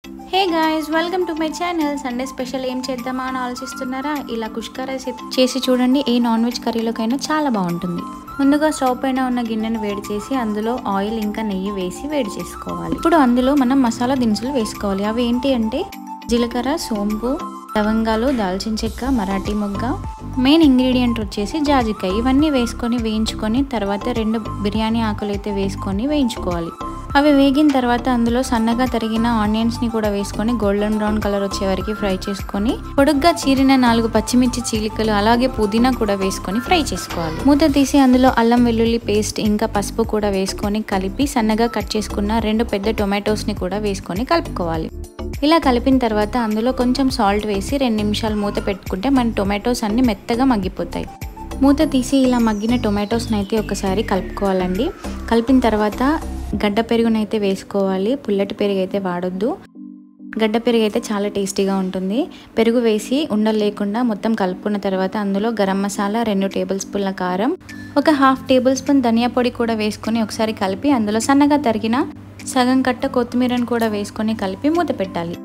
Hey guys, welcome to my channel. Sunday special ఏం చేద్దామా అని ఆలోచిస్తున్నారా? ఇలా కుష్కా రైస్ చేసి చూడండి. ఏ నాన్ వెజ్ కర్రీలోకైనా చాలా బాగుంటుంది. ముందుగా స్టవ్ పైన ఉన్న గిన్నెను వేడి చేసి అందులో ఆయిల్ ఇంకా నెయ్యి వేసి వేడి చేసుకోవాలి. ఇప్పుడు అందులో మనం మసాలా దినుసులు వేసుకోవాలి. అవి ఏంటి అంటే జీలకర్ర, సోంపు, లవంగాలు, దాల్చిన చెక్క, మరాఠీ మొగ్గ, మెయిన్ ఇంగ్రీడియంట్ వచ్చేసి జాజికాయ. ఇవన్నీ వేసుకొని వేయించుకొని తర్వాత 2 బిర్యానీ ఆకులు అయితే వేసుకొని వేయించుకోవాలి. అవి వేగిన తర్వాత అందులో సన్నగా తరిగిన ఆనియన్స్ ని కూడా వేసుకొని గోల్డెన్ బ్రౌన్ కలర్ వచ్చే వరకు ఫ్రై చేసుకొని పొడుగ్గా చీరిన 4 పచ్చిమిర్చి చీలికలు అలాగే పుదీనా కూడా వేసుకొని ఫ్రై చేసుకోవాలి. మూత తీసి అందులో అల్లం వెల్లుల్లి పేస్ట్ ఇంకా పసుపు కూడా వేసుకొని కలిపి సన్నగా కట్ చేసుకున్న 2 పెద్ద టొమాటోస్ ని కూడా వేసుకొని కలుపుకోవాలి. ఇలా కలిపిన తర్వాత అందులో కొంచెం సాల్ట్ వేసి 2 నిమిషాలు మూత పెట్టుకుంటే మన టొమాటోస్ అన్ని మెత్తగా మగ్గిపోతాయి. మూత తీసి ఇలా మగ్గిన టొమాటోస్ని అయితే ఒకసారి కలుపుకోవాలండి. కలిపిన తర్వాత గడ్డ పెరుగునైతే వేసుకోవాలి. పుల్లటి పెరుగు అయితే వాడొద్దు. గడ్డ పెరుగు అయితే చాలా టేస్టీగా ఉంటుంది. పెరుగు వేసి ఉండలు లేకుండా మొత్తం కలుపుకున్న తర్వాత అందులో గరం మసాలా, 2 టేబుల్ స్పూన్ల కారం, ఒక 1/2 టేబుల్ స్పూన్ ధనియా పొడి కూడా వేసుకొని ఒకసారి కలిపి అందులో సన్నగా తరిగిన సగం కట్ట కొత్తిమీరను కూడా వేసుకొని కలిపి మూత పెట్టాలి.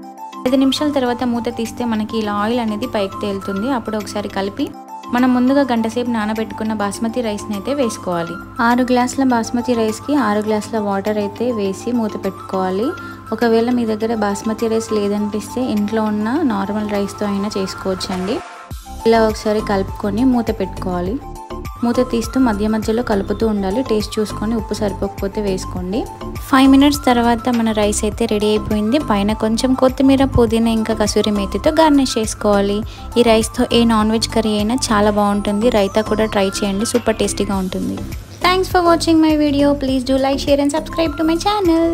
5 నిమిషాల తర్వాత మూత తీస్తే మనకి ఇలా ఆయిల్ అనేది పైకి తేలుతుంది. అప్పుడు ఒకసారి కలిపి మనం ముందుగా గంట సేపు నానబెట్టుకున్న బాస్మతి రైస్ని అయితే వేసుకోవాలి. 6 గ్లాసుల బాస్మతి రైస్కి 6 గ్లాసుల వాటర్ అయితే వేసి మూత పెట్టుకోవాలి. ఒకవేళ మీ దగ్గర బాస్మతి రైస్ లేదనిపిస్తే ఇంట్లో ఉన్న నార్మల్ రైస్తో అయినా చేసుకోవచ్చండి. ఇలా ఒకసారి కలుపుకొని మూత పెట్టుకోవాలి. మూత తీస్తూ మధ్య మధ్యలో కలుపుతూ ఉండాలి. టేస్ట్ చూసుకొని ఉప్పు సరిపోకపోతే వేసుకోండి. 5 మినిట్స్ తర్వాత మన రైస్ అయితే రెడీ అయిపోయింది. పైన కొంచెం కొత్తిమీర, పుదీనా ఇంకా కసూరి మేతితో గార్నిష్ చేసుకోవాలి. ఈ రైస్తో ఏ నాన్ వెజ్ కర్రీ అయినా చాలా బాగుంటుంది. రైతా కూడా ట్రై చేయండి, సూపర్ టేస్టీగా ఉంటుంది. Thanks for watching my video. Please do like, share and subscribe to my channel.